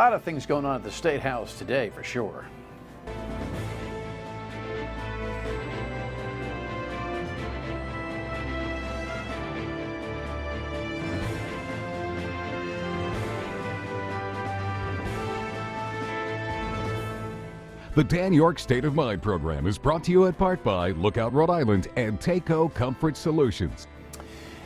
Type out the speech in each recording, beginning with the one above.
A lot of things going on at the State House today, for sure. The Dan York State of Mind program is brought to you in part by Lookout Rhode Island and Takeo Comfort Solutions.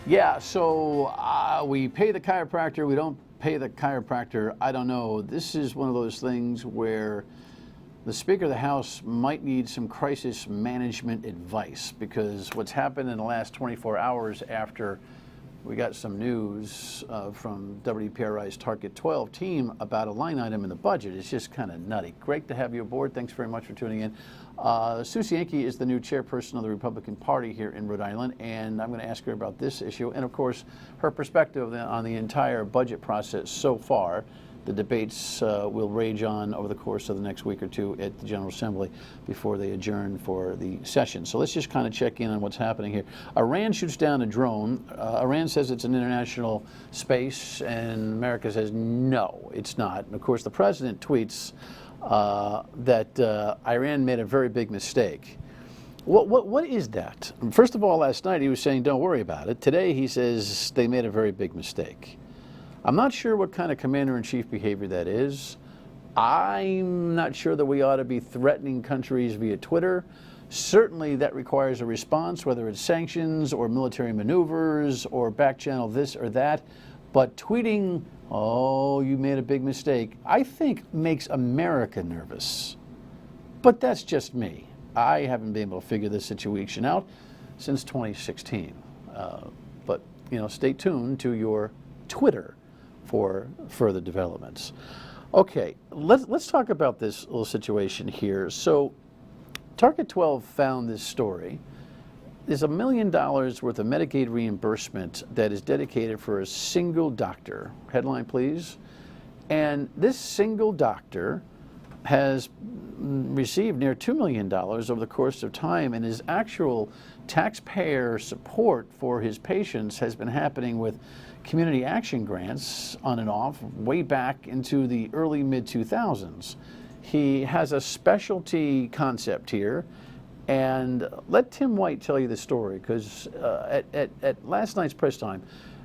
Yeah, so we pay the chiropractor, we don't pay the chiropractor, I don't know. This is one of those things where the Speaker of the House might need some crisis management advice, because what's happened in the last 24 hours after we got some news from WPRI's Target 12 team about a line item in the budget is just kind of nutty. Great to have you aboard. Thanks very much for tuning in. Cienki is the new chairperson of the Republican Party here in Rhode Island, and I'm going to ask her about this issue and, of course, her perspective on the entire budget process so far. The debates will rage on over the course of the next week or two at the General Assembly before they adjourn for the session. So let's just kind of check in on what's happening here. Iran shoots down a drone. Iran says it's an international space, and America says no, it's not. And of course, the president tweets that Iran made a very big mistake. What is that? First of all, last night he was saying don't worry about it. Today he says they made a very big mistake. I'm not sure what kind of commander-in-chief behavior that is. I'm not sure that we ought to be threatening countries via Twitter. Certainly that requires a response, whether it's sanctions or military maneuvers or back channel this or that. But tweeting, oh, you made a big mistake, I think makes America nervous. But that's just me. I haven't been able to figure this situation out since 2016. But, you know, stay tuned to your Twitter for further developments. Okay, let's talk about this little situation here. So Target 12 found this story. There's $1 million worth of Medicaid reimbursement that is dedicated for a single doctor. Headline, please. And this single doctor has received near $2 million over the course of time, and his actual taxpayer support for his patients has been happening with community action grants on and off way back into the early mid-2000s. He has a specialty concept here, and let Tim White tell you the story, because at last night's press time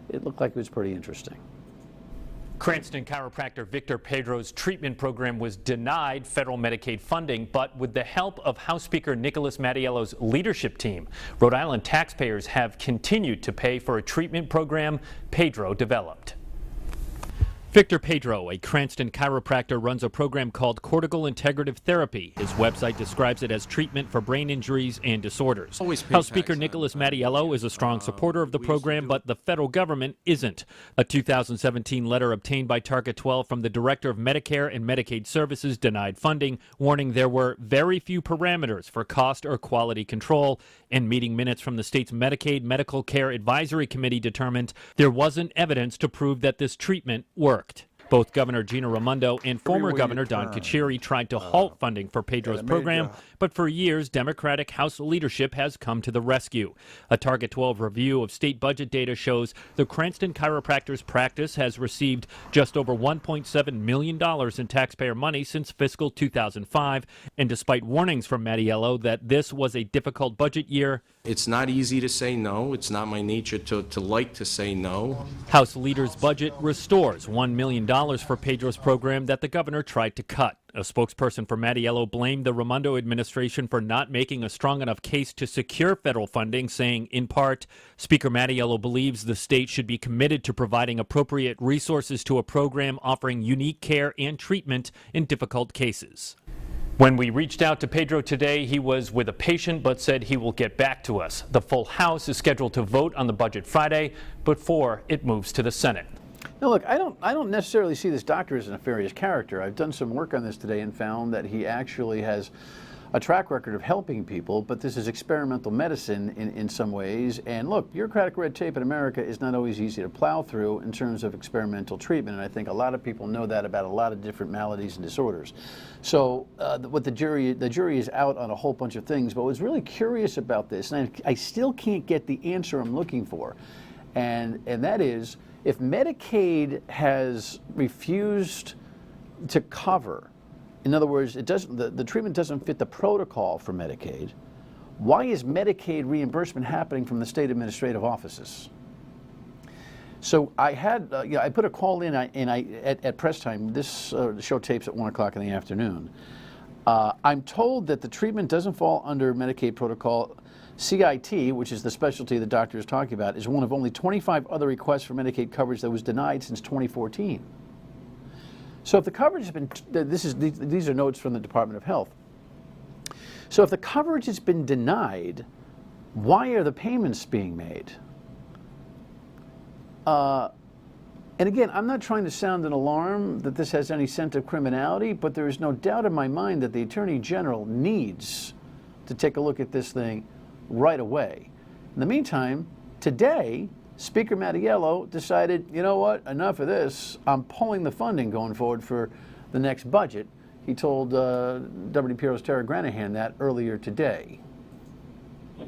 it looked like it was pretty interesting. Cranston chiropractor Victor Pedro's treatment program was denied federal Medicaid funding, but with the help of House Speaker Nicholas Mattiello's leadership team, Rhode Island taxpayers have continued to pay for a treatment program Pedro developed. Victor Pedro, a Cranston chiropractor, runs a program called Cortical Integrative Therapy. His website describes it as treatment for brain injuries and disorders. House Speaker Nicholas Mattiello is a strong supporter of the program, but the federal government isn't. A 2017 letter obtained by Target 12 from the Director of Medicare and Medicaid Services denied funding, warning there were very few parameters for cost or quality control, and meeting minutes from the state's Medicaid Medical Care Advisory Committee determined there wasn't evidence to prove that this treatment worked. Both Governor Gina Raimondo and former Governor Don Carcieri tried to halt funding for Pedro's program, but for years, Democratic House leadership has come to the rescue. A Target 12 review of state budget data shows the Cranston chiropractor's practice has received just over $1.7 million in taxpayer money since fiscal 2005, and despite warnings from Mattiello that this was a difficult budget year, it's not easy to say no. It's not my nature to like to say no. House leaders' budget restores $1 million for Pedro's program that the governor tried to cut. A spokesperson for Mattiello blamed the Raimondo administration for not making a strong enough case to secure federal funding, saying, in part, Speaker Mattiello believes the state should be committed to providing appropriate resources to a program offering unique care and treatment in difficult cases. When we reached out to Pedro today, he was with a patient but said he will get back to us. The full House is scheduled to vote on the budget Friday before it moves to the Senate. Now look, I don't necessarily see this doctor as a nefarious character. I've done some work on this today and found that he actually has a track record of helping people, but this is experimental medicine in some ways. And look, bureaucratic red tape in America is not always easy to plow through in terms of experimental treatment, and I think a lot of people know that about a lot of different maladies and disorders. So what the jury is out on a whole bunch of things, but what's really curious about this, and I still can't get the answer I'm looking for, and that is, if Medicaid has refused to cover. In other words, it doesn't, the treatment doesn't fit the protocol for Medicaid. Why is Medicaid reimbursement happening from the state administrative offices? So I had, I put a call in, at press time. This show tapes at 1 o'clock in the afternoon. I'm told that the treatment doesn't fall under Medicaid protocol. CIT, which is the specialty the doctor is talking about, is one of only 25 other requests for Medicaid coverage that was denied since 2014. So if the coverage has been, these are notes from the Department of Health. So if the coverage has been denied, why are the payments being made? And again, I'm not trying to sound an alarm that this has any scent of criminality, but there is no doubt in my mind that the Attorney General needs to take a look at this thing right away. In the meantime, today, Speaker Mattiello decided, you know what, enough of this. I'm pulling the funding going forward for the next budget. He told Deputy Piero's Tara Granahan that earlier today.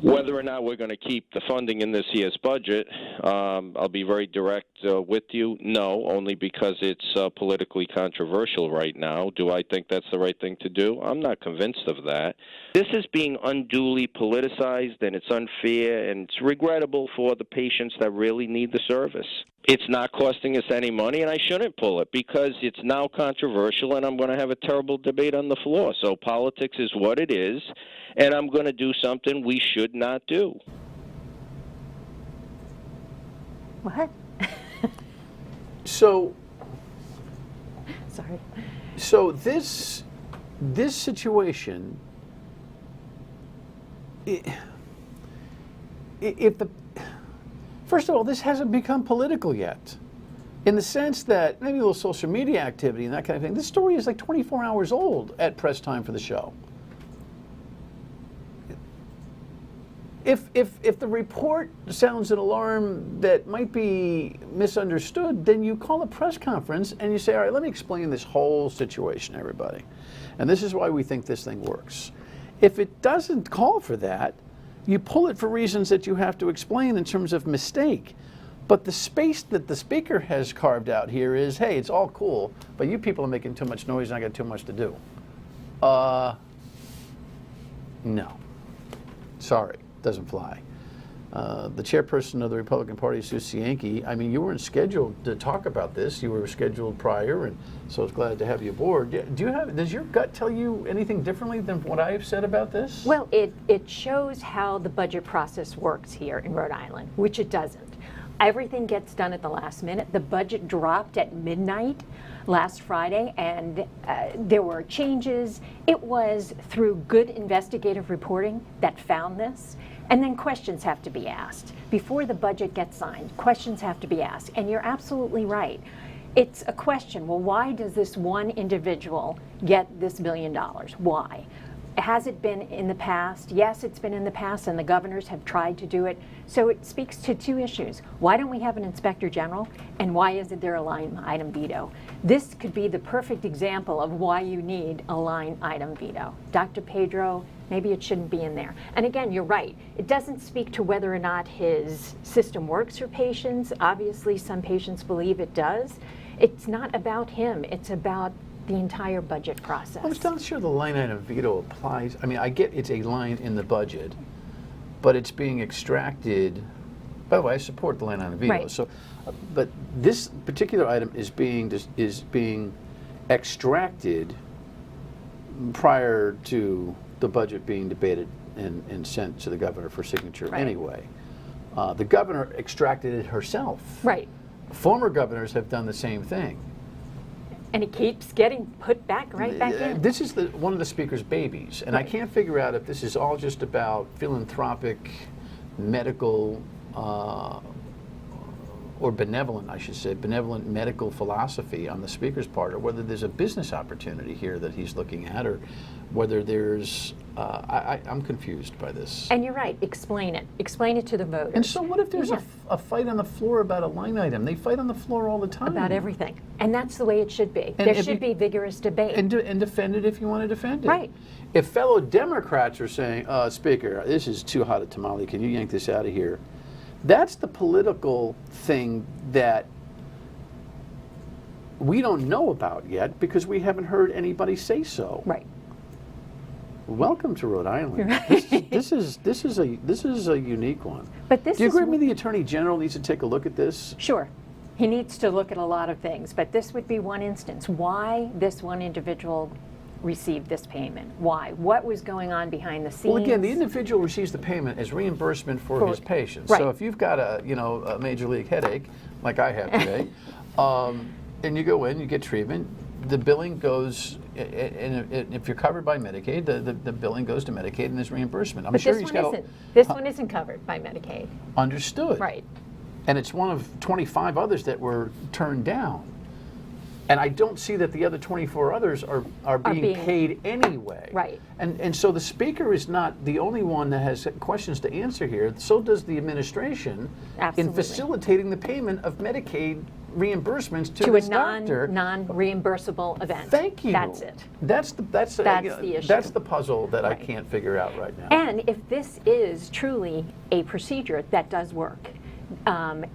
Whether or not we're going to keep the funding in this year's budget, I'll be very direct with you. No, only because it's politically controversial right now. Do I think that's the right thing to do? I'm not convinced of that. This is being unduly politicized, and it's unfair, and it's regrettable for the patients that really need the service. It's not costing us any money, and I shouldn't pull it because it's now controversial, and I'm going to have a terrible debate on the floor. So politics is what it is, and I'm going to do something we should not do. What? So, Sorry. so this situation, first of all, this hasn't become political yet, in the sense that maybe a little social media activity and that kind of thing. This story is like 24 hours old at press time for the show. If the report sounds an alarm that might be misunderstood, then you call a press conference and you say, all right, let me explain this whole situation, everybody. And this is why we think this thing works. If it doesn't call for that, you pull it for reasons that you have to explain in terms of mistake. But the space that the speaker has carved out here is, hey, it's all cool, but you people are making too much noise and I got too much to do. No. Sorry. Doesn't fly. The chairperson of the Republican Party, Sue Cienki, I mean, you weren't scheduled to talk about this. You were scheduled prior, and so I was glad to have you aboard. Does your gut tell you anything differently than what I've said about this? Well, it shows how the budget process works here in Rhode Island, which it doesn't. Everything gets done at the last minute. The budget dropped at midnight last Friday, and there were changes. It was through good investigative reporting that found this. And then questions have to be asked. Before the budget gets signed, questions have to be asked. And you're absolutely right. It's a question, well, why does this one individual get this $1 billion? Why? Has it been in the past? Yes, it's been in the past, and the governors have tried to do it. So it speaks to two issues. Why don't we have an inspector general, and why isn't there a line item veto? This could be the perfect example of why you need a line item veto. Dr. Pedro, maybe it shouldn't be in there. And again, you're right. It doesn't speak to whether or not his system works for patients. Obviously, some patients believe it does. It's not about him. It's about the entire budget process. I'm still not sure the line item veto applies. I mean, I get it's a line in the budget, but it's being extracted. By the way, I support the line item veto. Right. So, but this particular item is being extracted prior to the budget being debated and sent to the governor for signature. Right. Anyway. The governor extracted it herself. Right. Former governors have done the same thing. And it keeps getting put back right back in. This is one of the speaker's babies, and Right. I can't figure out if this is all just about philanthropic, medical, or benevolent, I should say, benevolent medical philosophy on the speaker's part, or whether there's a business opportunity here that he's looking at, or whether there's, I'm confused by this. And you're right, explain it. Explain it to the voters. And so what if there's Yeah. a fight on the floor about a line item? They fight on the floor all the time. About everything. And that's the way it should be. And There if should you- be vigorous debate. And defend it if you want to defend it. Right. If fellow Democrats are saying, Speaker, this is too hot a tamale, can you yank this out of here? That's the political thing that we don't know about yet because we haven't heard anybody say so. Right. Welcome to Rhode Island. This is a unique one. But this Do you is agree with me the Attorney General needs to take a look at this? Sure. He needs to look at a lot of things, but this would be one instance. Why this one individual received this payment? Why? What was going on behind the scenes? Well, again, the individual receives the payment as reimbursement for his patients. Right. So if you've got a major league headache, like I have today, and you go in, you get treatment, the billing goes, and if you're covered by Medicaid, the billing goes to Medicaid and there's reimbursement. I'm But sure this he's one got isn't. This one isn't covered by Medicaid. understood. Right. And it's one of 25 others that were turned down. And I don't see that the other 24 others are being paid anyway. Right. And so the speaker is not the only one that has questions to answer here. So does the administration Absolutely. in facilitating the payment of Medicaid reimbursements to To a this doctor. non-reimbursable event. Thank you. That's it. That's the issue. That's the puzzle that I Right. can't figure out right now. And if this is truly a procedure that does work,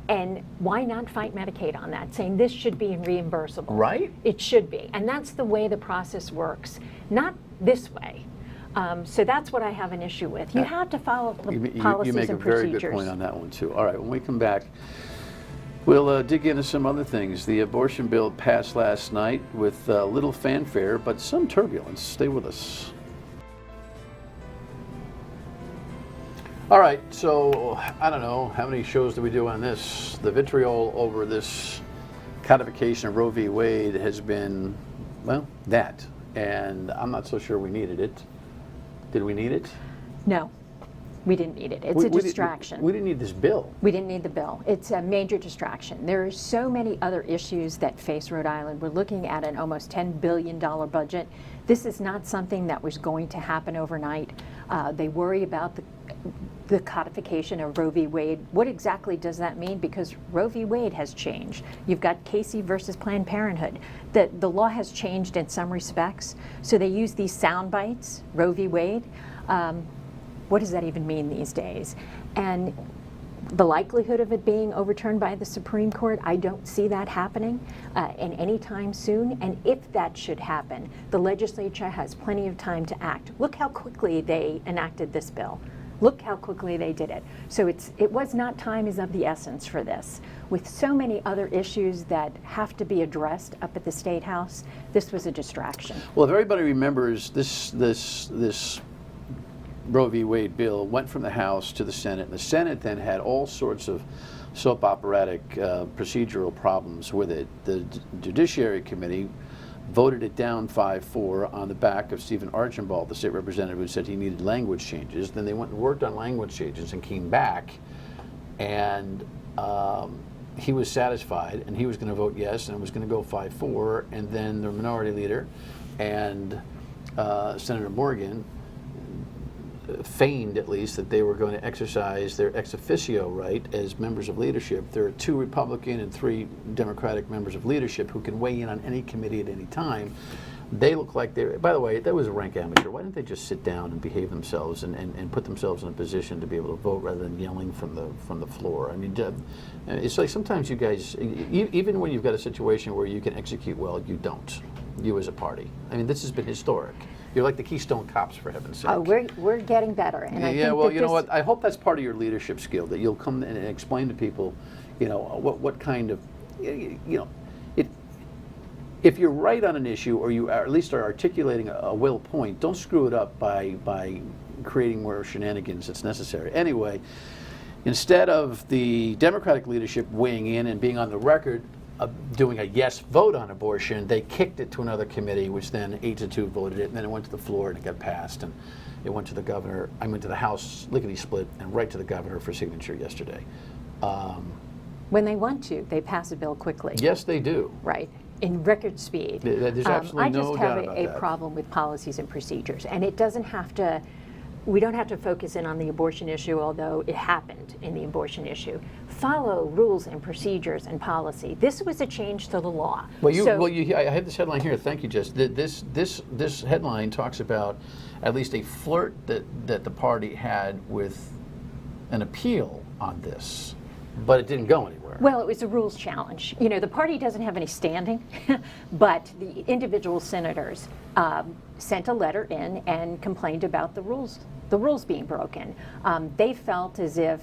and why not fight Medicaid on that, saying this should be reimbursable? Right. It should be. And that's the way the process works, not this way. So that's what I have an issue with. You have to follow the policies You make a and very procedures. good point on that one, too. All right, when we come back, we'll dig into some other things. The abortion bill passed last night with little fanfare, but some turbulence. Stay with us. All right, so I don't know, how many shows do we do on this? The vitriol over this codification of Roe v. Wade has been, well, that. And I'm not so sure we needed it. Did we need it? No, we didn't need it. It's a distraction. We didn't need this bill. We didn't need the bill. It's a major distraction. There are so many other issues that face Rhode Island. We're looking at an almost $10 billion budget. This is not something that was going to happen overnight. They worry about the codification of Roe v. Wade. What exactly does that mean? Because Roe v. Wade has changed. You've got Casey versus Planned Parenthood. The law has changed in some respects. So they use these sound bites, Roe v. Wade. What does that even mean these days? And the likelihood of it being overturned by the Supreme Court, I don't see that happening in any time soon. And if that should happen, the legislature has plenty of time to act. Look how quickly they enacted this bill. Look how quickly they did it. So it was not time is of the essence for this. With so many other issues that have to be addressed up at the State House, this was a distraction. Well, if everybody remembers, this Roe v. Wade bill went from the House to the Senate, and the Senate then had all sorts of soap operatic procedural problems with it. The Judiciary Committee voted it down 5-4 on the back of Stephen Archambault, the state representative, who said he needed language changes. Then they went and worked on language changes and came back, and he was satisfied, and he was going to vote yes, and it was going to go 5-4. And then the minority leader and Senator Morgan feigned, at least, that they were going to exercise their ex officio right as members of leadership. There are 2 Republican and 3 Democratic members of leadership who can weigh in on any committee at any time. They look like they're, by the way, that was a rank amateur. Why didn't they just sit down and behave themselves and put themselves in a position to be able to vote rather than yelling from the floor? I mean, it's like sometimes you guys, even when you've got a situation where you can execute well, you don't, you as a party. I mean, this has been historic. You're like the Keystone Cops, for heaven's sake. Oh, we're getting better. And I Yeah, think well, that you know what? I hope that's part of your leadership skill, that you'll come in and explain to people, what kind of, if you're right on an issue, or you at least are articulating a well point, don't screw it up by creating more shenanigans that's necessary. Anyway, instead of the Democratic leadership weighing in and being on the record doing a yes vote on abortion, they kicked it to another committee, which then 8-2 voted it, and then it went to the floor and it got passed, and it went to the governor. I went to the House, lickety split, and right to the governor for signature yesterday. when they want to, they pass a bill quickly. Yes, they do. Right. In record speed. There's absolutely no doubt about I just have a problem with policies and procedures, and it doesn't have to. We don't have to focus in on the abortion issue, although it happened in the abortion issue. Follow rules and procedures and policy. This was a change to the law. Well, I have this headline here. Thank you, Jess. This headline talks about at least a flirt that the party had with an appeal on this. But it didn't go anywhere. Well, it was a rules challenge. You know, the party doesn't have any standing, but the individual senators sent a letter in and complained about the rules being broken. They felt as if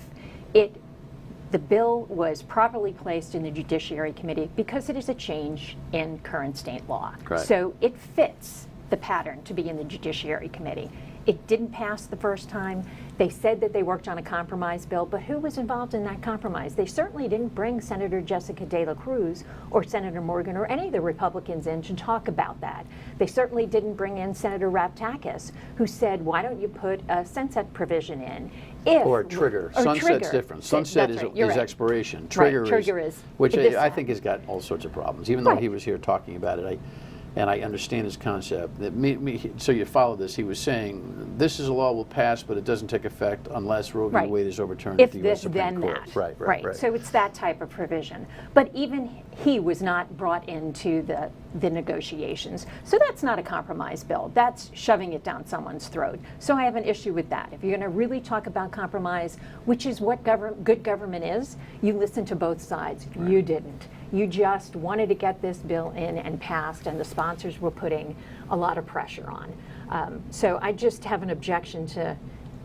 the bill was properly placed in the Judiciary Committee because it is a change in current state law. Right. So it fits the pattern to be in the Judiciary Committee. It didn't pass the first time. They said that they worked on a compromise bill, but who was involved in that compromise? They certainly didn't bring Senator Jessica De La Cruz or Senator Morgan or any of the Republicans in to talk about that. They certainly didn't bring in Senator Raptakis, who said, why don't you put a sunset provision in? Or a trigger. Sunset's different. Sunset is right. expiration. Trigger is, which this I think has got all sorts of problems. Even though Right. he was here talking about it, I understand his concept. So you follow this. He was saying this is a law will pass, but it doesn't take effect unless Roe v. Right. Wade is overturned If at the U.S. this, Supreme then Court. that. Right. So it's that type of provision. But even he was not brought into the negotiations. So that's not a compromise bill. That's shoving it down someone's throat. So I have an issue with that. If you're going to really talk about compromise, which is what good government is, you listen to both sides. Right. You didn't. You just wanted to get this bill in and passed, and the sponsors were putting a lot of pressure on. So I just have an objection to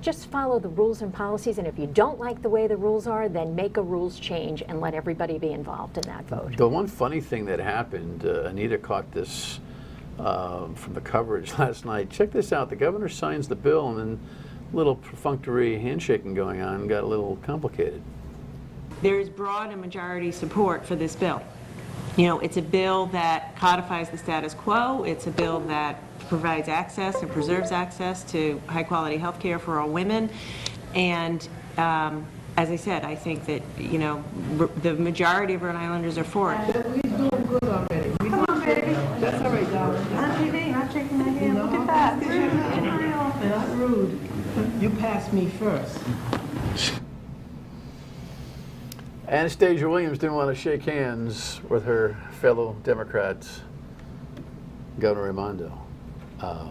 just follow the rules and policies, and if you don't like the way the rules are, then make a rules change and let everybody be involved in that vote. The one funny thing that happened, Anita caught this from the coverage last night. Check this out. The governor signs the bill, and then a little perfunctory handshaking going on got a little complicated. There is broad and majority support for this bill. You know, it's a bill that codifies the status quo. It's a bill that provides access and preserves access to high-quality health care for all women. And as I said, I think that, you know, the majority of Rhode Islanders are for it. We're doing good already. Come on, baby. That's all right, darling. Auntie B, I'm shaking my hand. Look at that. Rude. Not rude. You passed me first. Anastasia Williams didn't want to shake hands with her fellow Democrats, Governor Raimondo. I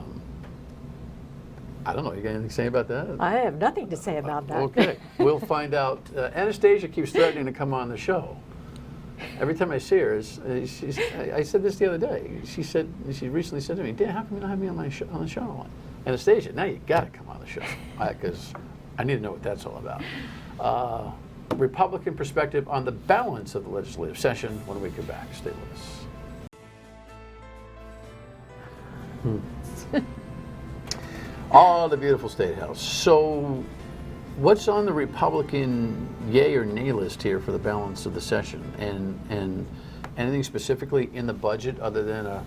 don't know. You got anything to say about that? I have nothing to say about that. Okay, we'll find out. Anastasia keeps threatening to come on the show. Every time I see her, I said this the other day. She recently said to me, "Dan, how come you don't have me on the show?" Anastasia, now you got to come on the show because I need to know what that's all about. Republican perspective on the balance of the legislative session when we come back. Stay with us. Oh, the beautiful State House. So what's on the Republican yay or nay list here for the balance of the session? And anything specifically in the budget other than a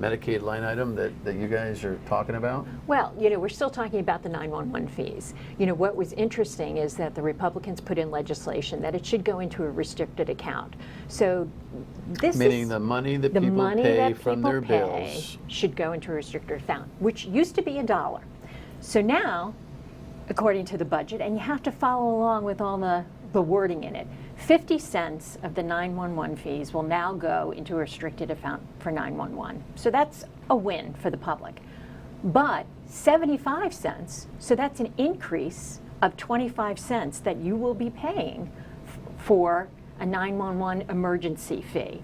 Medicaid line item that you guys are talking about? Well, you know, we're still talking about the 911 fees. You know, what was interesting is that the Republicans put in legislation that it should go into a restricted account. So this Meaning is the money that the people money pay that from people their pay bills should go into a restricted account, which used to be $1. So now, according to the budget, and you have to follow along with all the wording in it, 50 cents of the 911 fees will now go into a restricted account for 911. So that's a win for the public. But 75 cents, so that's an increase of 25 cents that you will be paying for a 911 emergency fee.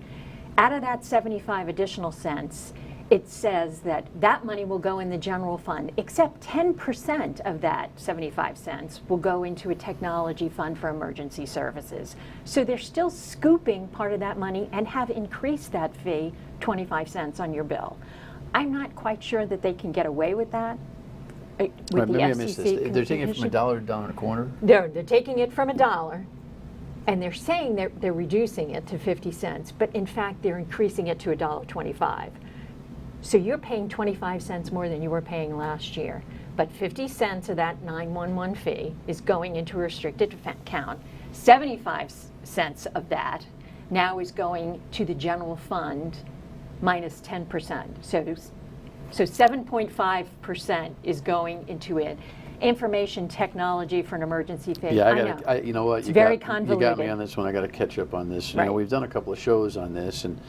Out of that 75 additional cents, it says that that money will go in the general fund, except 10% of that 75 cents will go into a technology fund for emergency services. So they're still scooping part of that money and have increased that fee 25 cents on your bill. I'm not quite sure that they can get away with that. With the maybe I missed this. FCC They're taking it from $1 to $1.25? They're taking it from $1, and they're saying they're reducing it to 50 cents, but in fact they're increasing it to $1.25. So you're paying 25 cents more than you were paying last year, but 50 cents of that 911 fee is going into a restricted account. 75 cents of that now is going to the general fund minus 10%. So 7.5% is going into it. Information technology for an emergency fee. Yeah, you know what? It's very You convoluted. got me on this one. I got to catch up on this. You know, Right. we've done a couple of shows on this, and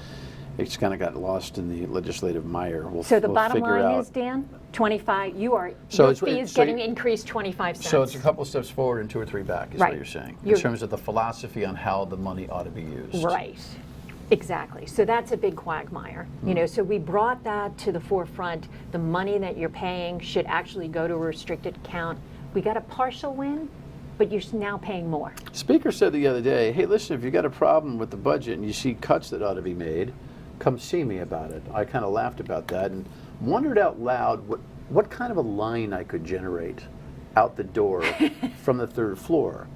it's kind of got lost in the legislative mire. So the we'll bottom figure line out. is, Dan, 25, your it's- fee is so getting increased 25 cents. So it's a couple steps forward and 2 or 3 back, is Right. what you're saying, in You're- terms of the philosophy on how the money ought to be used. Right, exactly. So that's a big quagmire. You know, so we brought that to the forefront. The money that you're paying should actually go to a restricted account. We got a partial win, but you're now paying more. Speaker said the other day, hey, listen, if you got a problem with the budget and you see cuts that ought to be made, come see me about it. I kind of laughed about that and wondered out loud what kind of a line I could generate out the door from the 3rd floor.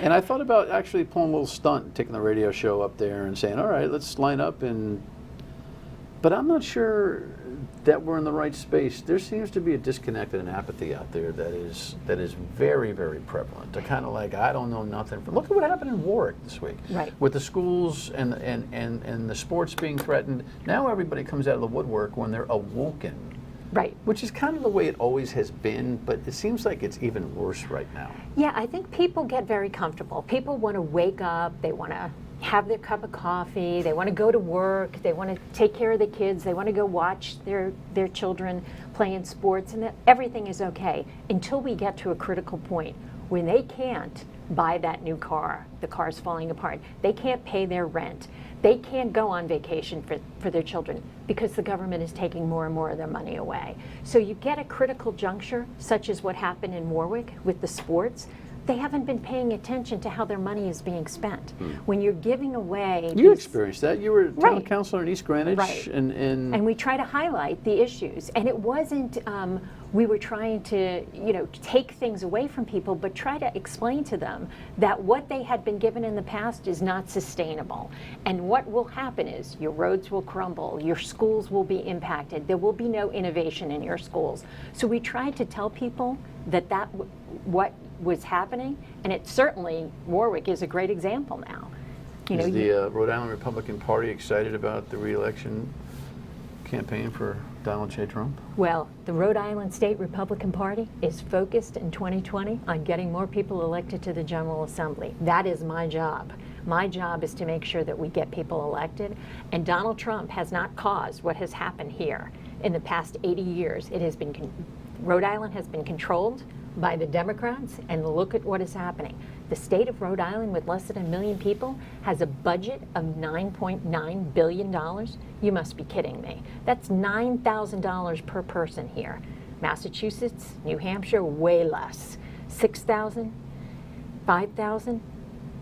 And I thought about actually pulling a little stunt, taking the radio show up there and saying, all right, let's line up but I'm not sure that we're in the right space. There seems to be a disconnect and an apathy out there that is very, very prevalent. They're kind of like, I don't know nothing. Look at what happened in Warwick this week. Right. With the schools and the sports being threatened. Now everybody comes out of the woodwork when they're awoken. Right. Which is kind of the way it always has been, but it seems like it's even worse right now. Yeah, I think people get very comfortable. People want to wake up, they want to have their cup of coffee, they want to go to work, they want to take care of the kids, they want to go watch their children playing sports, and that everything is okay until we get to a critical point when they can't buy that new car, the car's falling apart, they can't pay their rent, they can't go on vacation for their children because the government is taking more and more of their money away. So you get a critical juncture, such as what happened in Warwick with the sports. They haven't been paying attention to how their money is being spent. When you're giving away... You experienced that. You were town Right. councilor in East Greenwich. Right. And we try to highlight the issues. And it wasn't, we were trying to, take things away from people, but try to explain to them that what they had been given in the past is not sustainable. And what will happen is your roads will crumble, your schools will be impacted, there will be no innovation in your schools. So we tried to tell people that what was happening, and it certainly, Warwick is a great example now. is the Rhode Island Republican Party excited about the re-election campaign for Donald J. Trump? Well, the Rhode Island State Republican Party is focused in 2020 on getting more people elected to the General Assembly. That is my job. My job is to make sure that we get people elected, and Donald Trump has not caused what has happened here in the past 80 years. It has been, Rhode Island has been controlled by the Democrats, and look at what is happening. The state of Rhode Island, with less than 1 million people, has a budget of $9.9 billion. You must be kidding me. That's $9,000 per person here. Massachusetts, New Hampshire, way less. 6,000, 5,000.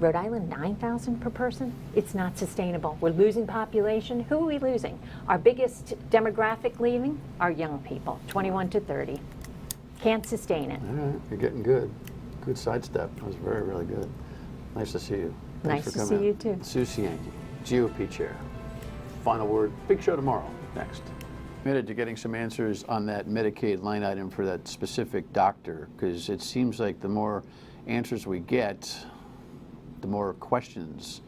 Rhode Island, 9,000 per person. It's not sustainable. We're losing population. Who are we losing? Our biggest demographic leaving? Our young people, 21 to 30. Can't sustain it. All right, you're getting good. Good sidestep. That was very, really good. Nice to see you. Thanks Nice for to coming see you in. too. Sue Cienki, GOP chair. Final word. Big show tomorrow. Next. Committed to getting some answers on that Medicaid line item for that specific doctor, because it seems like the more answers we get, the more questions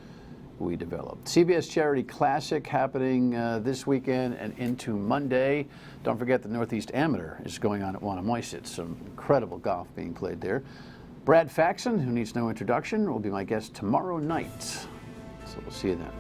we develop. CBS Charity Classic happening this weekend and into Monday. Don't forget the Northeast Amateur is going on at Wannamoisett. Some incredible golf being played there. Brad Faxon, who needs no introduction, will be my guest tomorrow night. So we'll see you then.